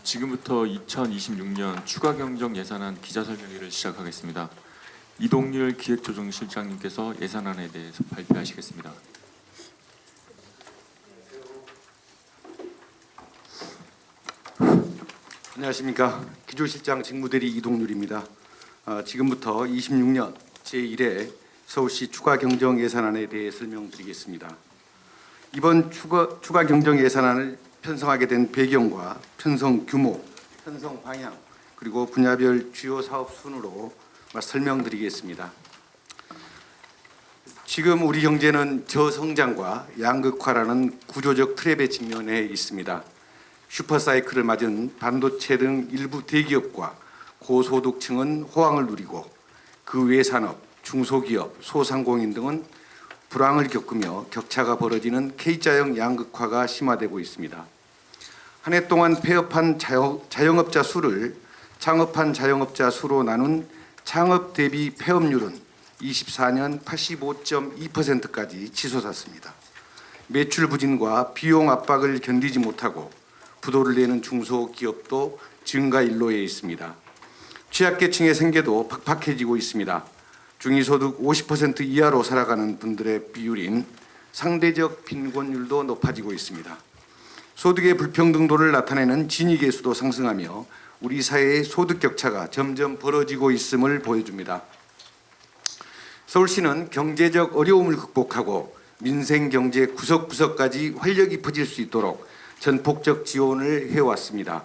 지금부터 2026년 추가경정 예산안 기자설명회를 시작하겠습니다. 이동률 기획조정실장님께서 예산안에 대해서 발표하시겠습니다. 안녕하십니까. 기조실장 직무대리 이동률입니다. 지금부터 26년 제1회 서울시 추가경정 예산안에 대해 설명드리겠습니다. 이번 추가 경정 예산안을 편성하게 된 배경과 편성 규모, 편성 방향, 그리고 분야별 주요 사업 순으로 설명드리겠습니다. 지금 우리 경제는 저성장과 양극화라는 구조적 트랩에 직면해 있습니다. 슈퍼사이클을 맞은 반도체 등 일부 대기업과 고소득층은 호황을 누리고 그 외 산업, 중소기업, 소상공인 등은 불황을 겪으며 격차가 벌어지는 K자형 양극화가 심화되고 있습니다. 한 해 동안 폐업한 자영업자 수를 창업한 자영업자 수로 나눈 창업 대비 폐업률은 24년 85.2%까지 치솟았습니다. 매출 부진과 비용 압박을 견디지 못하고 부도를 내는 중소기업도 증가 일로에 있습니다. 취약계층의 생계도 팍팍해지고 있습니다. 중위소득 50% 이하로 살아가는 분들의 비율인 상대적 빈곤율도 높아지고 있습니다. 소득의 불평등도를 나타내는 지니계수도 상승하며 우리 사회의 소득 격차가 점점 벌어지고 있음을 보여줍니다. 서울시는 경제적 어려움을 극복하고 민생 경제 구석구석까지 활력이 퍼질 수 있도록 전폭적 지원을 해왔습니다.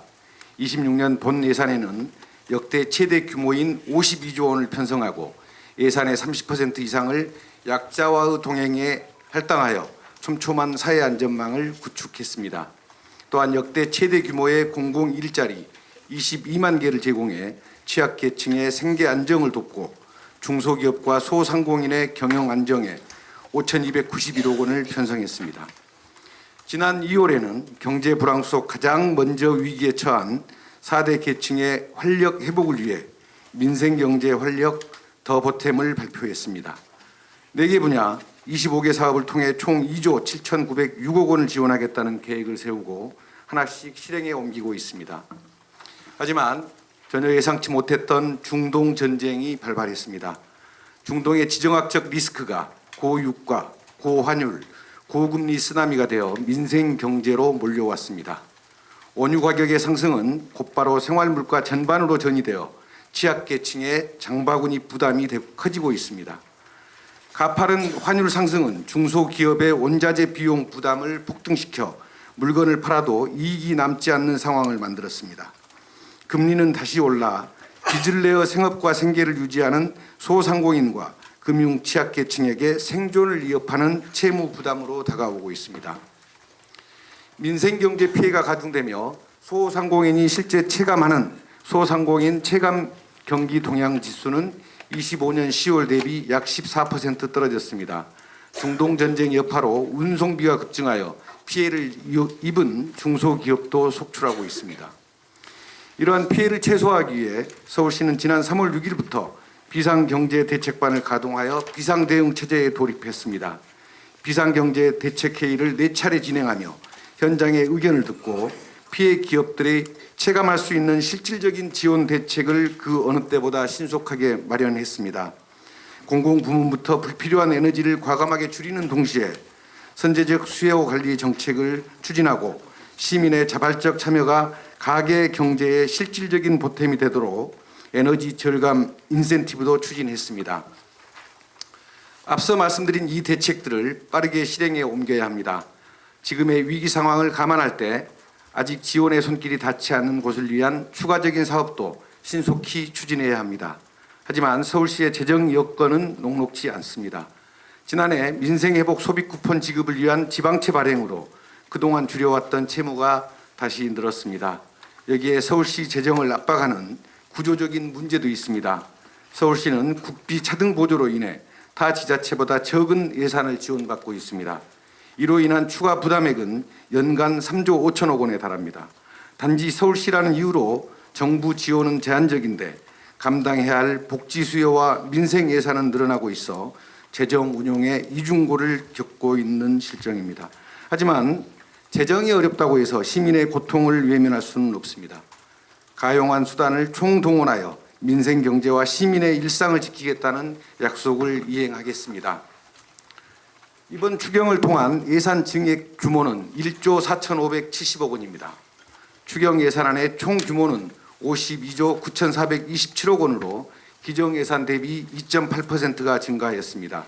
26년 본 예산에는 역대 최대 규모인 52조 원을 편성하고 예산의 30% 이상을 약자와의 동행에 할당하여 촘촘한 사회 안전망을 구축했습니다. 또한 역대 최대 규모의 공공 일자리 22만 개를 제공해 취약계층의 생계 안정을 돕고 중소기업과 소상공인의 경영 안정에 5,291억 원을 편성했습니다. 지난 2월에는 경제 불황 속 가장 먼저 위기에 처한 4대 계층의 활력 회복을 위해 민생경제 활력 더 보탬을 발표했습니다. 4개 분야 25개 사업을 통해 총 2조 7,906억 원을 지원하겠다는 계획을 세우고 하나씩 실행에 옮기고 있습니다. 하지만 전혀 예상치 못했던 중동 전쟁이 발발했습니다. 중동의 지정학적 리스크가 고유가, 고환율, 고금리 쓰나미가 되어 민생 경제로 몰려왔습니다. 원유 가격의 상승은 곧바로 생활물가 전반으로 전이되어 취약계층의 장바구니 부담이 커지고 있습니다. 가파른 환율 상승은 중소기업의 원자재 비용 부담을 폭등시켜 물건을 팔아도 이익이 남지 않는 상황을 만들었습니다. 금리는 다시 올라 빚을 내어 생업과 생계를 유지하는 소상공인과 금융 취약계층에게 생존을 위협하는 채무 부담으로 다가오고 있습니다. 민생경제 피해가 가중되며 소상공인이 실제 체감하는 소상공인 체감 경기 동향 지수는 25년 10월 대비 약 14% 떨어졌습니다. 중동 전쟁 여파로 운송비가 급증하여 피해를 입은 중소기업도 속출하고 있습니다. 이러한 피해를 최소화하기 위해 서울시는 지난 3월 6일부터 비상경제대책반을 가동하여 비상대응체제에 돌입했습니다. 비상경제대책회의를 4차례 진행하며 현장의 의견을 듣고 피해 기업들이 체감할 수 있는 실질적인 지원 대책을 그 어느 때보다 신속하게 마련했습니다. 공공부문부터 불필요한 에너지를 과감하게 줄이는 동시에 선제적 수요 관리 정책을 추진하고 시민의 자발적 참여가 가계 경제의 실질적인 보탬이 되도록 에너지 절감 인센티브도 추진했습니다. 앞서 말씀드린 이 대책들을 빠르게 실행에 옮겨야 합니다. 지금의 위기 상황을 감안할 때 아직 지원의 손길이 닿지 않는 곳을 위한 추가적인 사업도 신속히 추진해야 합니다. 하지만 서울시의 재정 여건은 녹록지 않습니다. 지난해 민생회복 소비 쿠폰 지급을 위한 지방채 발행으로 그동안 줄여왔던 채무가 다시 늘었습니다. 여기에 서울시 재정을 압박하는 구조적인 문제도 있습니다. 서울시는 국비 차등 보조로 인해 타 지자체보다 적은 예산을 지원받고 있습니다. 이로 인한 추가 부담액은 연간 3조 5천억 원에 달합니다. 단지 서울시라는 이유로 정부 지원은 제한적인데 감당해야 할 복지 수요와 민생 예산은 늘어나고 있어 재정 운용에 이중고를 겪고 있는 실정입니다. 하지만 재정이 어렵다고 해서 시민의 고통을 외면할 수는 없습니다. 가용한 수단을 총동원하여 민생 경제와 시민의 일상을 지키겠다는 약속을 이행하겠습니다. 이번 추경을 통한 예산 증액 규모는 1조 4,570억 원입니다. 추경 예산안의 총 규모는 52조 9,427억 원으로 기정 예산 대비 2.8%가 증가하였습니다.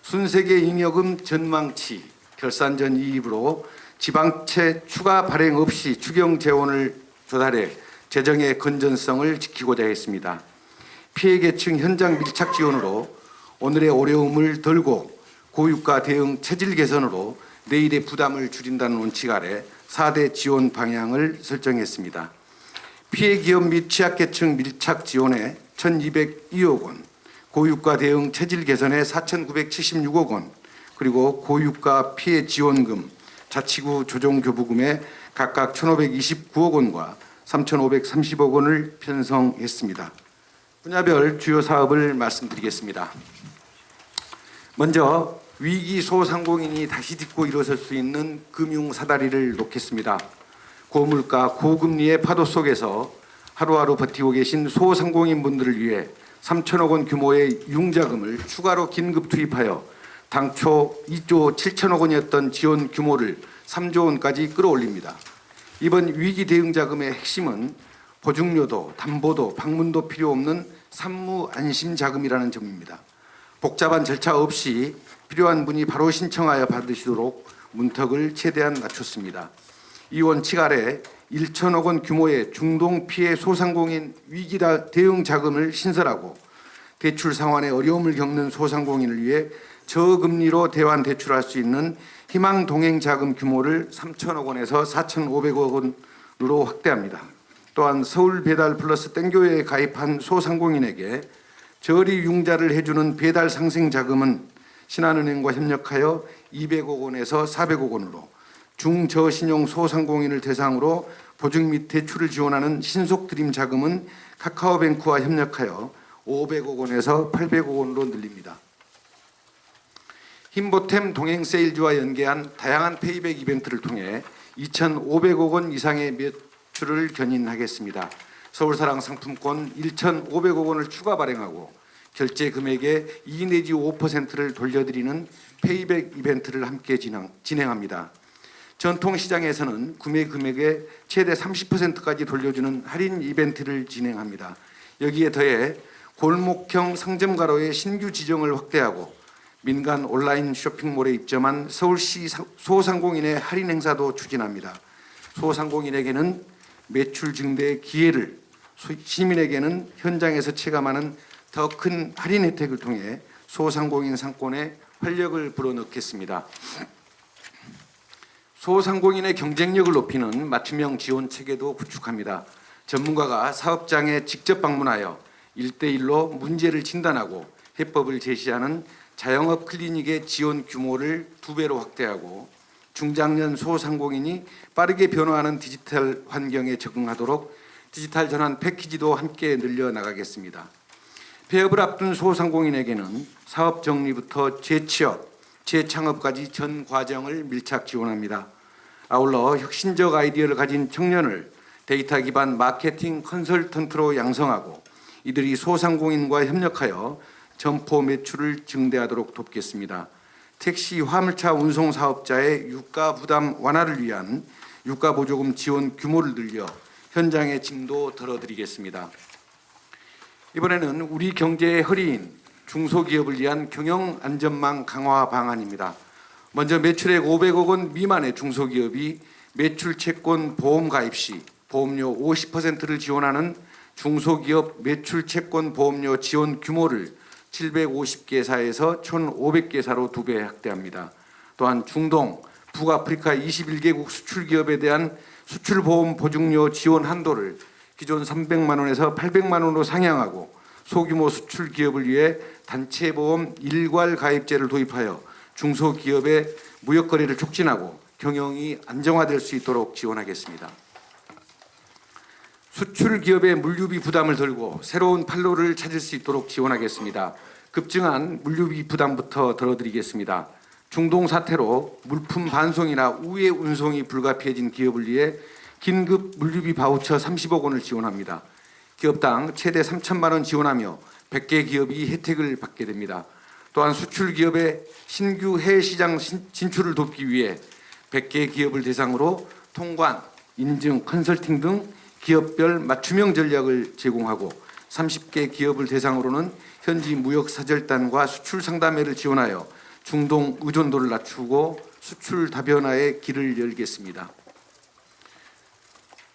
순세계 잉여금 전망치 결산전 이입으로 지방채 추가 발행 없이 추경 재원을 조달해 재정의 건전성을 지키고자 했습니다. 피해계층 현장 밀착 지원으로 오늘의 어려움을 덜고 고유가 대응 체질 개선으로 내일의 부담을 줄인다는 원칙 아래 4대 지원 방향을 설정했습니다. 피해 기업 및 취약계층 밀착 지원에 1,202억 원, 고유가 대응 체질 개선에 4,976억 원, 그리고 고유가 피해 지원금, 자치구 조정교부금에 각각 1,529억 원과 3,530억 원을 편성했습니다. 분야별 주요 사업을 말씀드리겠습니다. 먼저 위기 소상공인이 다시 딛고 일어설 수 있는 금융 사다리를 놓겠습니다. 고물가 고금리의 파도 속에서 하루하루 버티고 계신 소상공인분들을 위해 3천억 원 규모의 융자금을 추가로 긴급 투입하여 당초 2조 7천억 원이었던 지원 규모를 3조 원까지 끌어올립니다. 이번 위기 대응 자금의 핵심은 보증료도 담보도 방문도 필요 없는 산무 안심 자금이라는 점입니다. 복잡한 절차 없이 필요한 분이 바로 신청하여 받으시도록 문턱을 최대한 낮췄습니다. 이 원칙 아래 1천억 원 규모의 중동 피해 소상공인 위기 대응 자금을 신설하고 대출 상환에 어려움을 겪는 소상공인을 위해 저금리로 대환 대출할 수 있는 희망 동행 자금 규모를 3천억 원에서 4,500억 원으로 확대합니다. 또한 서울 배달 플러스 땡교에 가입한 소상공인에게 저리 융자를 해주는 배달 상생 자금은 신한은행과 협력하여 200억 원에서 400억 원으로 중저신용 소상공인을 대상으로 보증 및 대출을 지원하는 신속 드림 자금은 카카오뱅크와 협력하여 500억 원에서 800억 원으로 늘립니다. 힘보탬 동행 세일즈와 연계한 다양한 페이백 이벤트를 통해 2,500억 원 이상의 매출을 견인하겠습니다. 서울사랑 상품권 1,500억 원을 추가 발행하고 결제 금액의 2 내지 5%를 돌려드리는 페이백 이벤트를 함께 진행합니다. 전통시장에서는 구매 금액의 최대 30%까지 돌려주는 할인 이벤트를 진행합니다. 여기에 더해 골목형 상점가로의 신규 지정을 확대하고 민간 온라인 쇼핑몰에 입점한 서울시 소상공인의 할인 행사도 추진합니다. 소상공인에게는 매출 증대의 기회를, 시민에게는 현장에서 체감하는 더 큰 할인 혜택을 통해 소상공인 상권에 활력을 불어넣겠습니다. 소상공인의 경쟁력을 높이는 맞춤형 지원 체계도 구축합니다. 전문가가 사업장에 직접 방문하여 1대1로 문제를 진단하고 해법을 제시하는 자영업 클리닉의 지원 규모를 2배로 확대하고 중장년 소상공인이 빠르게 변화하는 디지털 환경에 적응하도록 디지털 전환 패키지도 함께 늘려나가겠습니다. 폐업을 앞둔 소상공인에게는 사업 정리부터 재취업, 재창업까지 전 과정을 밀착 지원합니다. 아울러 혁신적 아이디어를 가진 청년을 데이터 기반 마케팅 컨설턴트로 양성하고 이들이 소상공인과 협력하여 점포 매출을 증대하도록 돕겠습니다. 택시 화물차 운송 사업자의 유가 부담 완화를 위한 유가 보조금 지원 규모를 늘려 현장의 짐도 덜어드리겠습니다. 이번에는 우리 경제의 허리인 중소기업을 위한 경영 안전망 강화 방안입니다. 먼저 매출액 500억 원 미만의 중소기업이 매출 채권 보험 가입 시 보험료 50%를 지원하는 중소기업 매출 채권 보험료 지원 규모를 750개사에서 1,500개사로 2배 확대합니다. 또한 중동, 북아프리카 21개국 수출기업에 대한 수출보험 보증료 지원 한도를 기존 300만 원에서 800만 원으로 상향하고 소규모 수출기업을 위해 단체보험 일괄 가입제를 도입하여 중소기업의 무역거래를 촉진하고 경영이 안정화될 수 있도록 지원하겠습니다. 수출기업의 물류비 부담을 덜고 새로운 판로를 찾을 수 있도록 지원하겠습니다. 급증한 물류비 부담부터 덜어드리겠습니다. 중동 사태로 물품 반송이나 우회 운송이 불가피해진 기업을 위해 긴급 물류비 바우처 30억 원을 지원합니다. 기업당 최대 3천만 원 지원하며 100개 기업이 혜택을 받게 됩니다. 또한 수출 기업의 신규 해외 시장 진출을 돕기 위해 100개 기업을 대상으로 통관, 인증, 컨설팅 등 기업별 맞춤형 전략을 제공하고 30개 기업을 대상으로는 현지 무역 사절단과 수출 상담회를 지원하여 중동 의존도를 낮추고 수출 다변화의 길을 열겠습니다.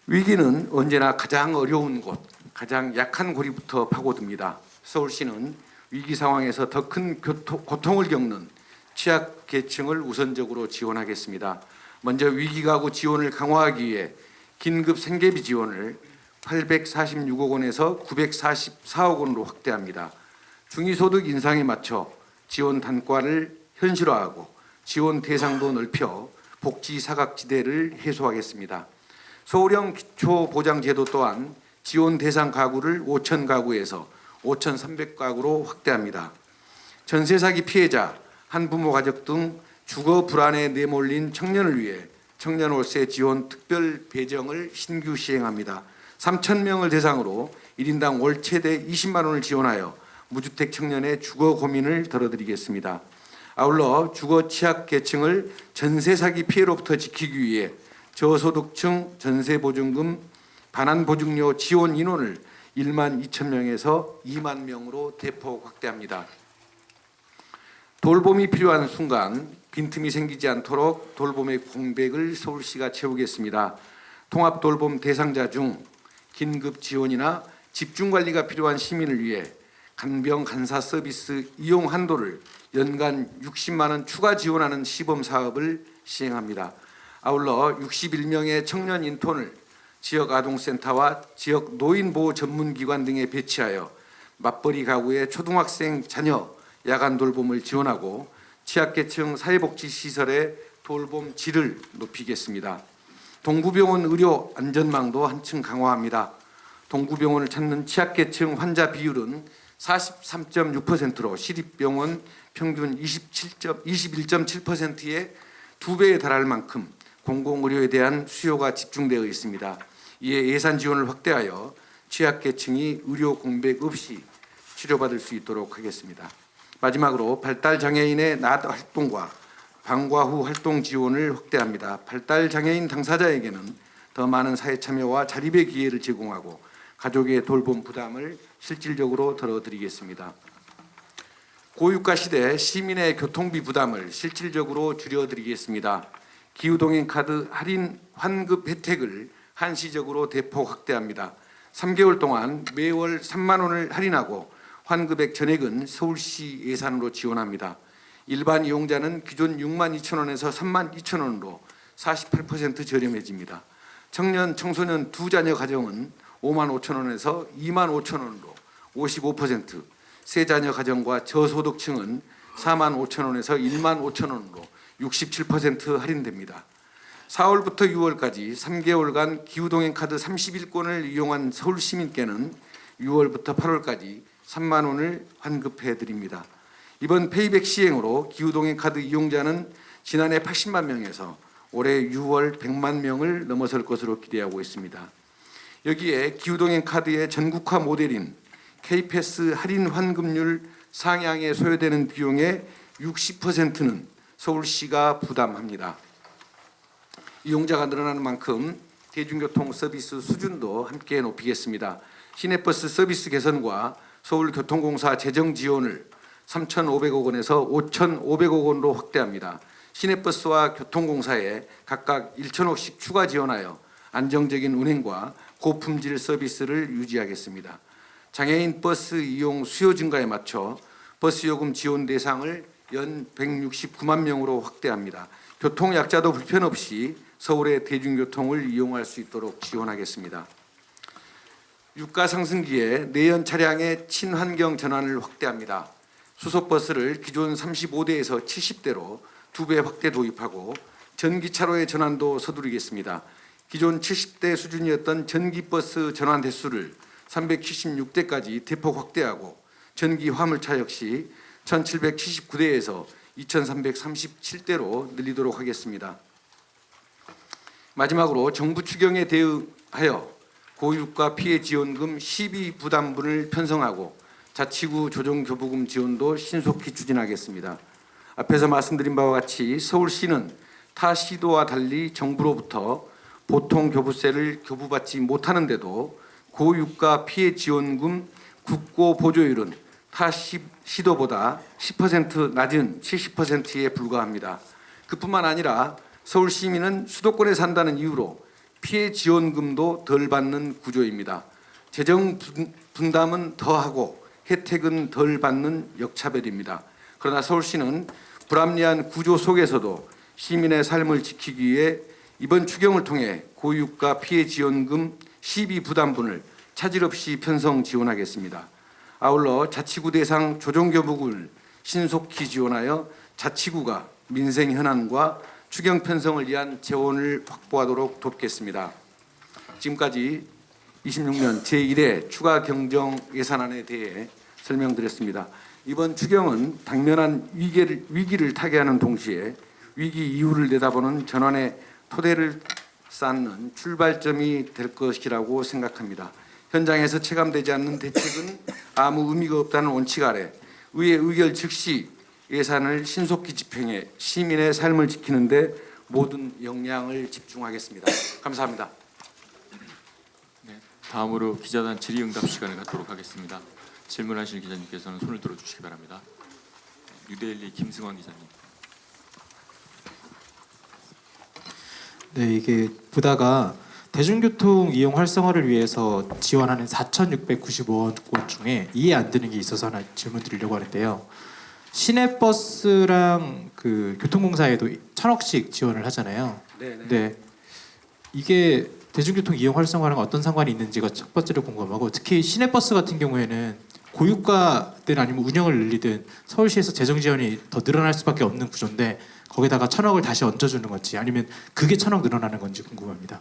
위기는 언제나 가장 어려운 곳, 가장 약한 고리부터 파고듭니다. 서울시는 위기 상황에서 더 큰 고통을 겪는 취약계층을 우선적으로 지원하겠습니다. 먼저 위기가구 지원을 강화하기 위해 긴급 생계비 지원을 846억 원에서 944억 원으로 확대합니다. 중위소득 인상에 맞춰 지원 단가를 현실화하고 지원 대상도 넓혀 복지 사각지대를 해소하겠습니다. 서울형 기초보장제도 또한 지원 대상 가구를 5천 가구에서 5,300가구로 확대합니다. 전세 사기 피해자, 한부모 가족 등 주거 불안에 내몰린 청년을 위해 청년월세 지원 특별 배정을 신규 시행합니다. 3,000명을 대상으로 1인당 월 최대 20만 원을 지원하여 무주택 청년의 주거 고민을 덜어드리겠습니다. 아울러 주거 취약 계층을 전세 사기 피해로부터 지키기 위해 저소득층 전세보증금 반환보증료 지원 인원을 1만 2천 명에서 2만 명으로 대폭 확대합니다. 돌봄이 필요한 순간 빈틈이 생기지 않도록 돌봄의 공백을 서울시가 채우겠습니다. 통합돌봄 대상자 중 긴급 지원이나 집중관리가 필요한 시민을 위해 간병 간사 서비스 이용 한도를 연간 60만 원 추가 지원하는 시범 사업을 시행합니다. 아울러 61명의 청년 인턴을 지역 아동센터와 지역 노인보호 전문기관 등에 배치하여 맞벌이 가구의 초등학생 자녀 야간 돌봄을 지원하고 취약계층 사회복지시설의 돌봄 질을 높이겠습니다. 동구병원 의료 안전망도 한층 강화합니다. 동구병원을 찾는 취약계층 환자 비율은 43.6%로 시립병원 평균 21.7%의 2배에 달할 만큼 공공의료에 대한 수요가 집중되어 있습니다. 이에 예산 지원을 확대하여 취약계층이 의료 공백 없이 치료받을 수 있도록 하겠습니다. 마지막으로 발달장애인의 낮 활동과 방과 후 활동 지원을 확대합니다. 발달장애인 당사자에게는 더 많은 사회 참여와 자립의 기회를 제공하고 가족의 돌봄 부담을 실질적으로 덜어드리겠습니다. 고유가 시대 시민의 교통비 부담을 실질적으로 줄여드리겠습니다. 기후동행 카드 할인 환급 혜택을 한시적으로 대폭 확대합니다. 3개월 동안 매월 3만 원을 할인하고 환급액 전액은 서울시 예산으로 지원합니다. 일반 이용자는 기존 6만 2천 원에서 3만 2천 원으로 48% 저렴해집니다. 청년, 청소년 두 자녀 가정은 5만 5천 원에서 2만 5천 원으로 55%, 세 자녀 가정과 저소득층은 4만 5천 원에서 1만 5천 원으로 67% 할인됩니다. 4월부터 6월까지 3개월간 기후동행 카드 31건을 이용한 서울 시민께는 6월부터 8월까지 3만 원을 환급해 드립니다. 이번 페이백 시행으로 기후동행 카드 이용자는 지난해 80만 명에서 올해 6월 100만 명을 넘어설 것으로 기대하고 있습니다. 여기에 기후동행 카드의 전국화 모델인 K패스 할인 환급률 상향에 소요되는 비용의 60%는 서울시가 부담합니다. 이용자가 늘어나는 만큼 대중교통 서비스 수준도 함께 높이겠습니다. 시내버스 서비스 개선과 서울교통공사 재정 지원을 3,500억 원에서 5,500억 원으로 확대합니다. 시내버스와 교통공사에 각각 1천억씩 추가 지원하여 안정적인 운행과 고품질 서비스를 유지하겠습니다. 장애인 버스 이용 수요 증가에 맞춰 버스요금 지원 대상을 연 169만 명으로 확대합니다. 교통약자도 불편 없이 서울의 대중교통을 이용할 수 있도록 지원하겠습니다. 유가 상승기에 내연 차량의 친환경 전환을 확대합니다. 수소버스를 기존 35대에서 70대로 2배 확대 도입하고 전기차로의 전환도 서두르겠습니다. 기존 70대 수준이었던 전기버스 전환 대수를 376대까지 대폭 확대하고 전기 화물차 역시 1779대에서 2,337대로 늘리도록 하겠습니다. 마지막으로 정부 추경에 대응하여 고유가 피해 지원금 12부담분을 편성하고 자치구 조정교부금 지원도 신속히 추진하겠습니다. 앞에서 말씀드린 바와 같이 서울시는 타 시도와 달리 정부로부터 보통 교부세를 교부받지 못하는데도 고유가 피해 지원금 국고 보조율은 타 시도보다 10% 낮은 70%에 불과합니다. 그뿐만 아니라 서울 시민은 수도권에 산다는 이유로 피해 지원금도 덜 받는 구조입니다. 재정 분담은 더하고 혜택은 덜 받는 역차별입니다. 그러나 서울시는 불합리한 구조 속에서도 시민의 삶을 지키기 위해 이번 추경을 통해 고유가 피해 지원금 12부담분을 차질 없이 편성 지원하겠습니다. 아울러 자치구 대상 조정교부금을 신속히 지원하여 자치구가 민생 현안과 추경 편성을 위한 재원을 확보하도록 돕겠습니다. 지금까지 26년 제1회 추가 경정 예산안에 대해 설명드렸습니다. 이번 추경은 당면한 위기를 타개하는 동시에 위기 이후를 내다보는 전환의 토대를 쌓는 출발점이 될 것이라고 생각합니다. 현장에서 체감되지 않는 대책은 아무 의미가 없다는 원칙 아래 의회 의결 즉시 예산을 신속히 집행해 시민의 삶을 지키는 데 모든 역량을 집중하겠습니다. 감사합니다. 네, 다음으로 기자단 질의응답 시간을 갖도록 하겠습니다. 질문하실 기자님께서는 손을 들어주시기 바랍니다. 뉴데일리 김승환 기자님. 네, 이게 보다가 대중교통 이용 활성화를 위해서 지원하는 4,695억 원 중에 이해 안 되는 게 있어서 하나 질문드리려고 하는데요. 시내버스랑 그 교통공사에도 1,000억씩 지원을 하잖아요. 네네. 네, 이게 대중교통 이용 활성화랑 어떤 상관이 있는지가 첫 번째로 궁금하고, 특히 시내버스 같은 경우에는 고유가든 아니면 운영을 늘리든 서울시에서 재정 지원이 더 늘어날 수밖에 없는 구조인데 거기다가 1,000억을 다시 얹어주는 건지 아니면 그게 1,000억 늘어나는 건지 궁금합니다.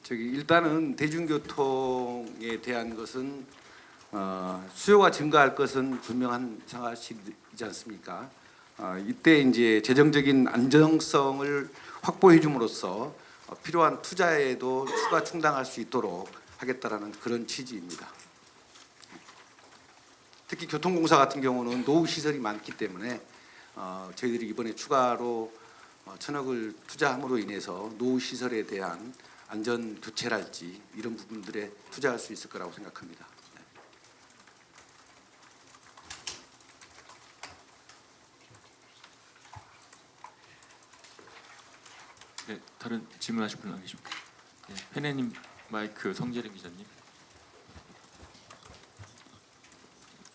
일단은 대중교통에 대한 것은 수요가 증가할 것은 분명한 사실이지 않습니까? 이때 이제 재정적인 안정성을 확보해 줌으로써 필요한 투자에도 추가 충당할 수 있도록 하겠다라는 그런 취지입니다. 특히 교통공사 같은 경우는 노후 시설이 많기 때문에 저희들이 이번에 추가로 1,000억을 투자함으로 인해서 노후 시설에 대한 안전 교체랄지 이런 부분들에 투자할 수 있을 거라고 생각합니다. 네, 다른 질문하실 분 안 계십니까? 네, 페네님 마이크 성재림 기자님.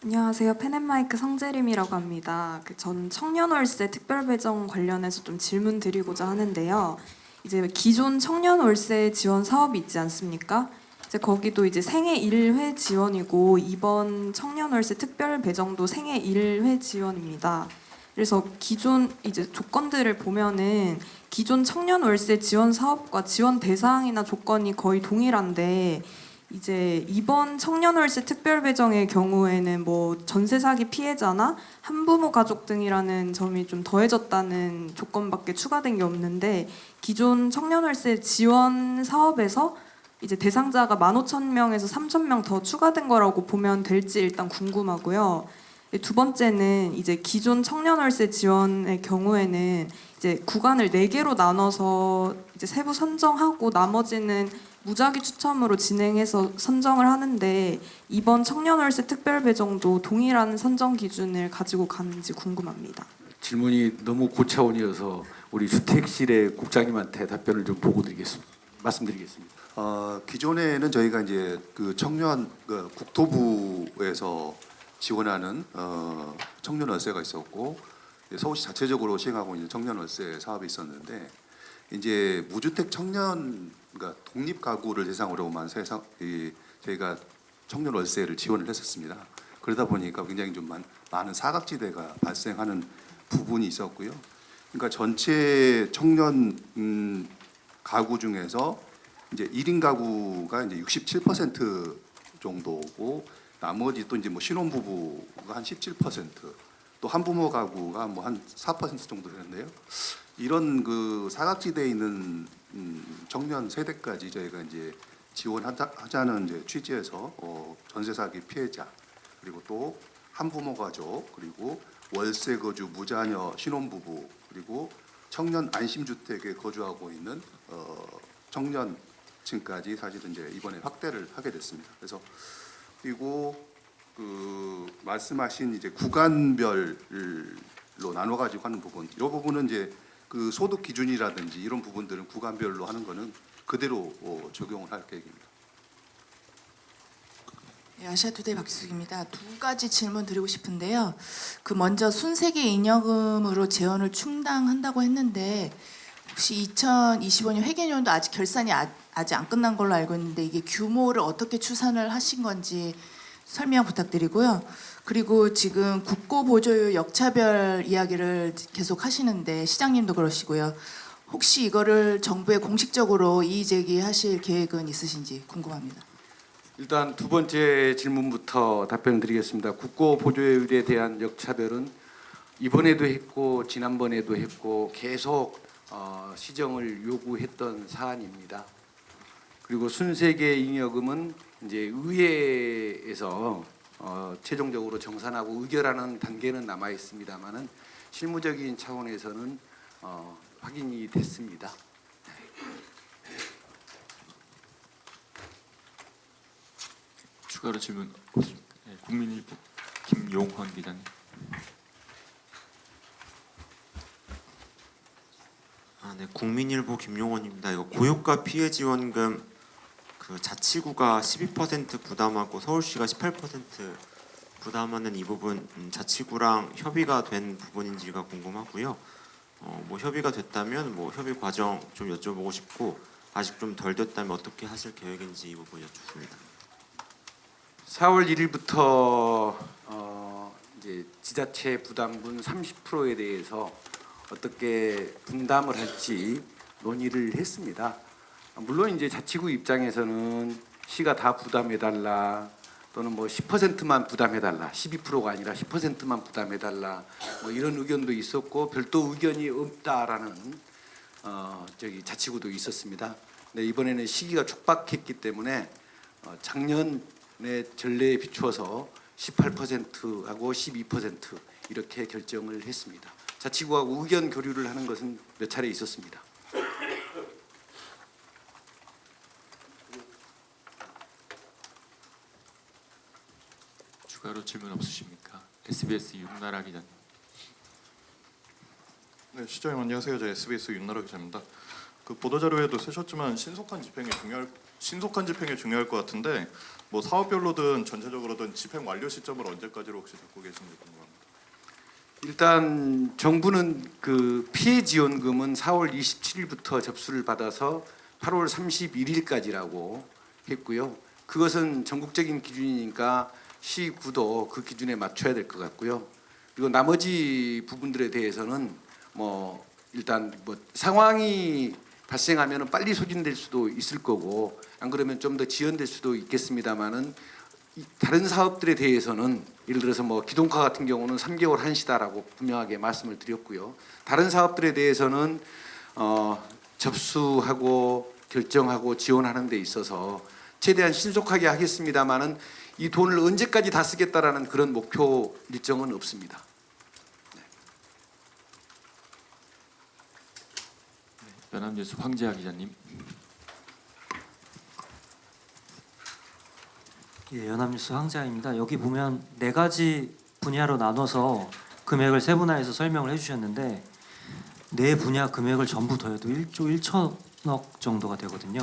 안녕하세요. 펜앤마이크 성재림이라고 합니다. 전 청년월세 특별배정 관련해서 좀 질문 드리고자 하는데요. 이제 기존 청년월세 지원 사업이 있지 않습니까? 이제 거기도 이제 생애 1회 지원이고 이번 청년월세 특별배정도 생애 1회 지원입니다. 그래서 기존 이제 조건들을 보면은 기존 청년월세 지원 사업과 지원 대상이나 조건이 거의 동일한데 이제 이번 청년월세 특별배정의 경우에는 뭐 전세 사기 피해자나 한부모 가족 등이라는 점이 좀 더해졌다는 조건밖에 추가된 게 없는데 기존 청년월세 지원 사업에서 이제 대상자가 15,000명에서 3,000명 더 추가된 거라고 보면 될지 일단 궁금하고요. 두 번째는 이제 기존 청년월세 지원의 경우에는 이제 구간을 4개로 나눠서 이제 세부 선정하고 나머지는 무작위 추첨으로 진행해서 선정을 하는데 이번 청년월세 특별배정도 동일한 선정 기준을 가지고 가는지 궁금합니다. 질문이 너무 고차원이어서 우리 주택실의 국장님한테 답변을 좀 보고 말씀드리겠습니다. 기존에는 저희가 이제 그 청년 국토부에서 지원하는 청년 월세가 있었고 서울시 자체적으로 시행하고 있는 청년 월세 사업이 있었는데 이제 무주택 청년 그러니까 독립 가구를 대상으로만 저희가 청년 월세를 지원을 했었습니다. 그러다 보니까 굉장히 좀 많은 사각지대가 발생하는 부분이 있었고요. 그러니까 전체 청년 가구 중에서 이제 1인 가구가 이제 67% 정도고 나머지 또 이제 뭐 신혼부부가 한 17% 또 한부모 가구가 뭐 한 4% 정도 되는데요. 이런 그 사각지대에 있는 청년 세대까지 저희가 이제 지원하자는 이제 취지에서 전세 사기 피해자, 그리고 또 한부모 가족, 그리고 월세 거주 무자녀 신혼부부, 그리고 청년 안심주택에 거주하고 있는 청년층까지 사실은 이제 이번에 확대를 하게 됐습니다. 그래서 그리고 그 말씀하신 이제 구간별로 나눠 가지고 하는 부분, 이 부분은 이제 그 소득 기준이라든지 이런 부분들은 구간별로 하는 거는 그대로 적용을 할 계획입니다. 네, 아시아투데이 박수기입니다. 두 가지 질문 드리고 싶은데요. 그 먼저 순세계 잉여금으로 재원을 충당한다고 했는데 혹시 2025년 회계연도 아직 결산이 아직 안 끝난 걸로 알고 있는데 이게 규모를 어떻게 추산을 하신 건지 설명 부탁드리고요. 그리고 지금 국고 보조율 역차별 이야기를 계속 하시는데 시장님도 그러시고요. 혹시 이거를 정부에 공식적으로 이의 제기하실 계획은 있으신지 궁금합니다. 일단 두 번째 질문부터 답변드리겠습니다. 국고 보조율에 대한 역차별은 이번에도 했고 지난번에도 했고 계속 시정을 요구했던 사안입니다. 그리고 순세계 잉여금은 이제 의회에서 최종적으로 정산하고 의결하는 단계는 남아 있습니다만은 실무적인 차원에서는 확인이 됐습니다. 추가로 질문 없습니까? 네, 국민일보 김용헌 기자님. 네, 국민일보 김용원입니다. 이거 고유가 피해 지원금 그 자치구가 12% 부담하고 서울시가 18% 부담하는 이 부분 자치구랑 협의가 된 부분인지가 궁금하고요. 뭐 협의가 됐다면 뭐 협의 과정 좀 여쭤보고 싶고 아직 좀 덜 됐다면 어떻게 하실 계획인지 이 부분 여쭙습니다. 4월 1일부터 이제 지자체 부담분 30%에 대해서 어떻게 분담을 할지 논의를 했습니다. 물론 이제 자치구 입장에서는 시가 다 부담해달라 또는 뭐 10%만 부담해달라, 12%가 아니라 10%만 부담해달라 뭐 이런 의견도 있었고 별도 의견이 없다라는 자치구도 있었습니다. 근데 이번에는 시기가 촉박했기 때문에 작년의 전례에 비추어서 18%하고 12% 이렇게 결정을 했습니다. 자치구하고 의견 교류를 하는 것은 몇 차례 있었습니다. 추가로 질문 없으십니까? SBS 윤나라 기자님. 네, 시장님 안녕하세요. 저 SBS 윤나라 기자입니다. 그 보도 자료에도 쓰셨지만 신속한 집행이 중요할 것 같은데 뭐 사업별로든 전체적으로든 집행 완료 시점을 언제까지로 혹시 잡고 계신지 궁금합니다. 일단 정부는 그 피해 지원금은 4월 27일부터 접수를 받아서 8월 31일까지라고 했고요. 그것은 전국적인 기준이니까 시구도 그 기준에 맞춰야 될 것 같고요. 그리고 나머지 부분들에 대해서는 뭐 일단 뭐 상황이 발생하면 빨리 소진될 수도 있을 거고 안 그러면 좀 더 지연될 수도 있겠습니다만은 다른 사업들에 대해서는 예를 들어서 뭐 기동카 같은 경우는 3개월 한시다라고 분명하게 말씀을 드렸고요. 다른 사업들에 대해서는 접수하고 결정하고 지원하는 데 있어서 최대한 신속하게 하겠습니다만은 이 돈을 언제까지 다 쓰겠다라는 그런 목표 일정은 없습니다. 연합뉴스 황재하 기자님. 예, 연합뉴스 황재하입니다. 여기 보면 네 가지 분야로 나눠서 금액을 세분화해서 설명을 해주셨는데 네 분야 금액을 전부 더해도 1조 1천억 정도가 되거든요.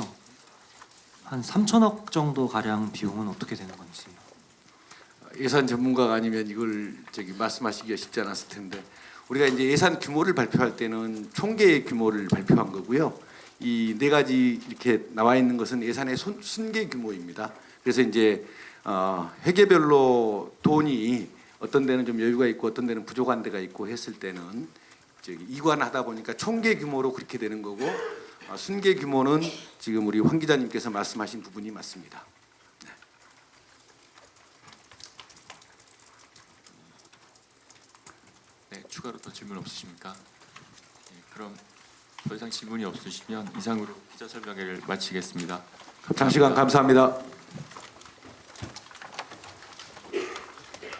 한 3천억 정도 가량 비용은 어떻게 되는 건지. 예산 전문가가 아니면 이걸 말씀하시기가 쉽지 않았을 텐데 우리가 이제 예산 규모를 발표할 때는 총계 규모를 발표한 거고요. 이 네 가지 이렇게 나와 있는 것은 예산의 순계 규모입니다. 그래서 이제 회계별로 돈이 어떤 데는 좀 여유가 있고 어떤 데는 부족한 데가 있고 했을 때는 이관하다 보니까 총계 규모로 그렇게 되는 거고 순계 규모는 지금 우리 황 기자님께서 말씀하신 부분이 맞습니다. 네, 추가로 더 질문 없으십니까? 네, 그럼 더 이상 질문이 없으시면 이상으로 기자 설명회를 마치겠습니다. 장시간 감사합니다.